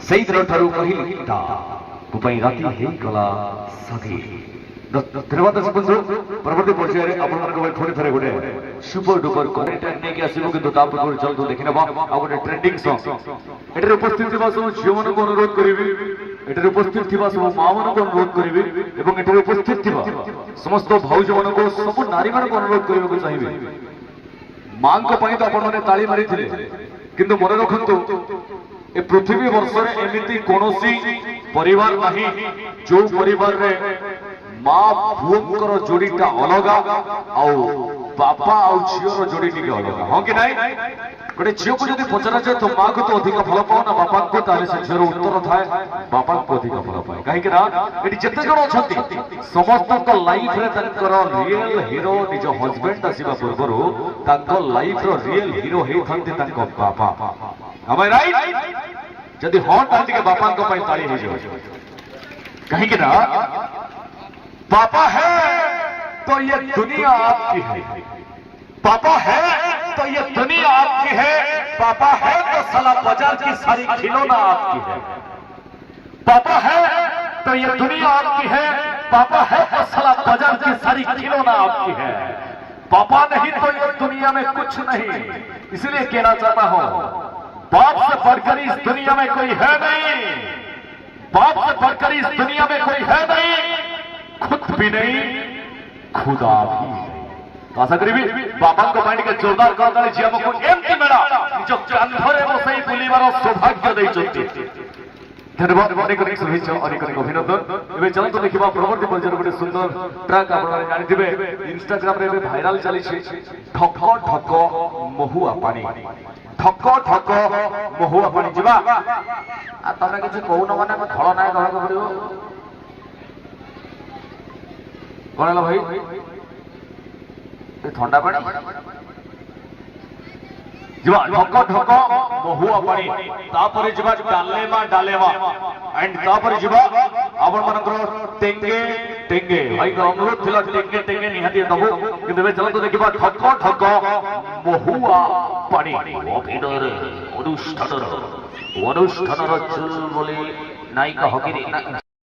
সেই দিনଠାରୁ କହିଲି ତା ମୋ ପାଇଁ ରାତି ହେଇଗଲା ସାଥୀ। ଧନ୍ୟବାଦ ଦର୍ଶକ ବନ୍ଧୁ। ପରବର୍ତ୍ତୀ ପର୍ଯ୍ୟାୟରେ ଆପଣମାନଙ୍କ ପାଇଁ ପୁଣି ଥରେ ଗୋଟେ ସୁପର ଡୁପର କଣ୍ଟେଣ୍ଟ ନେଇକି ଆସିବ, କିନ୍ତୁ ତା ପୂର୍ବରୁ ଚଲନ୍ତୁ ଦେଖିନେବା ଆଉ ଗୋଟେ ଟ୍ରେଣ୍ଡିଂ ସଙ୍ଗ। ଏଠାରେ ଉପସ୍ଥିତ ଥିବା ସବୁ ଝିଅମାନଙ୍କୁ ଅନୁରୋଧ କରିବି, ଏଠାରେ ଉପସ୍ଥିତ ଥିବା ସବୁ ମାମାନଙ୍କୁ ଅନୁରୋଧ କରିବି ଏବଂ ଏଠାରେ ଉପସ୍ଥିତ ଥିବା ସମସ୍ତ ଭାଉଜମାନଙ୍କୁ, ସବୁ ନାରୀମାନଙ୍କୁ ଅନୁରୋଧ କରିବାକୁ ଚାହିଁବି, ମାଙ୍କ ପାଇଁ ତ ଆପଣମାନେ ତାଳି ମାରିଥିଲେ, କିନ୍ତୁ ମନେ ରଖନ୍ତୁ ଏ ପୃଥିବୀ ବର୍ଷରେ ଏମିତି କୌଣସି ପରିବାର ନାହିଁ ଯୋଉ ପରିବାରରେ ମା ପୁଅଙ୍କର ଯୋଡ଼ିଟା ଅଲଗା ଆଉ ବାପା ଆଉ ଝିଅର ଯୋଡ଼ି ଟିକେ ଅଲଗା, ହଁ କି ନାଇଁ? ଗୋଟେ ଝିଅକୁ ଯଦି ପଚରାଯାଏ ତ ମାକୁ ତ ଅଧିକ ଭଲ ପାଉ ନା ବାପାଙ୍କୁ, ତାହେଲେ ସେ ଝିଅର ଉତ୍ତର ଥାଏ ବାପାଙ୍କୁ ଅଧିକ ଭଲ ପାଏ। କାହିଁକି ନା ଏଠି ଯେତେ ଜଣ ଅଛନ୍ତି ସମସ୍ତଙ୍କ ଲାଇଫରେ ତାଙ୍କର ରିଏଲ ହିରୋ ନିଜ ହଜବେଣ୍ଡ ଆସିବା ପୂର୍ବରୁ ତାଙ୍କ ଲାଇଫର ରିଏଲ ହିରୋ ହେଇଥାନ୍ତି ତାଙ୍କ ବାପା। Am I right? ଯଦି ହଁ ତାହେଲେ ଟିକେ ବାପାଙ୍କ ପାଇଁ ତାଳି ହେଇଯିବ। କାହିଁକି ନା पापा है तो ये दुनिया आपकी है, पापा है तो ये दुनिया आपकी है, पापा है तो साला बाजार की सारी खिलौना आपकी है, पापा है तो ये दुनिया आपकी है, पापा है तो साला बाजार की सारी खिलौना आपकी है, पापा नहीं तो ये दुनिया में कुछ नहीं। इसलिए कहना चाहता हूं बाप से बढ़कर इस दुनिया में कोई है नहीं, बाप से बढ़कर इस दुनिया में कोई है नहीं, खुद भी नहीं खुदा भी। तो आशा करी बापा के जोरदार कर झील को एमती मेला निज कांधरे बसई बुलवार सौभाग्य देते। धन्यवाद, अनेक अनेक शुभेच्छा, अनेक अनेक अभिनंदन। एवं चलते देखा परवर्ती पर्यायर गोटे सुंदर ट्रैक आप जानते इंस्टाग्राम रे भाइराल चली ठक ठक महुआ पानी, ठक ठक महुआ पानी जीवा तमें किसी कहून मैंने खलनायक हवा पड़ो कौन है भाई ठंडा पानी जीवा ठक ठक महुआ पानी तापरे जीवा डालेमा डालेमा एंड तापरे जीवा आपण मानकर टेंगे टेंगे भाई अनुरोध थिला टेंगे टेंगे निहाती दबो किंतु बे चलो तो देखिबा ठक ठक महुआ पानी अभिनयर अनुष्ठानर चुल बोली नायिका हकिरी